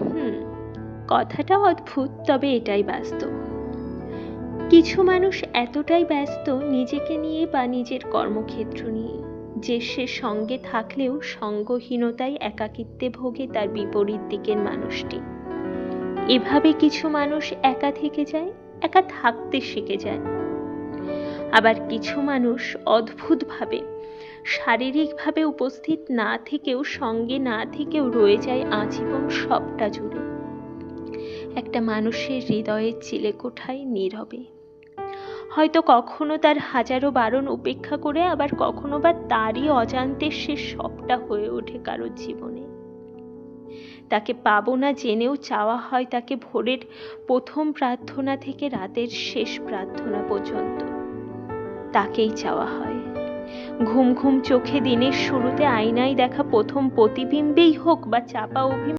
হুম, কথাটা অদ্ভুত, তবে এটাই বাস্তব। কিছু মানুষ এতটাই ব্যস্ত নিজেকে নিয়ে বা নিজের কর্মক্ষেত্র নিয়ে যে সে সঙ্গে থাকলেও সঙ্গহীনতায় একাকিত্বে ভোগে তার বিপরীত দিকের মানুষটি। এভাবে কিছু মানুষ একা থেকে যায়, একা থাকতে শিখে যায়। আবার কিছু মানুষ অদ্ভুতভাবে শারীরিকভাবে উপস্থিত না থেকেও, সঙ্গে না থেকেও রয়ে যায় আজীবন সবটা জুড়ে একটা মানুষের হৃদয়ের চিলেকোঠায় নীরবে। হয়তো কখনো তার হাজারো বারণ উপেক্ষা করে, আবার কখনো বা তারই অজান্তে সে সবটা হয়ে ওঠে কারোর জীবনে। তাকে পাবো না জেনেও চাওয়া হয় তাকে ভোরের প্রথম প্রার্থনা থেকে রাতের শেষ প্রার্থনা পর্যন্ত। তাকেই চাওয়া হয়। ঘুম ঘুম চোখে দিনের শুরুতে আয়নায় দেখা প্রথম প্রতিবিম্বেই হোক বা চাপা অভিমান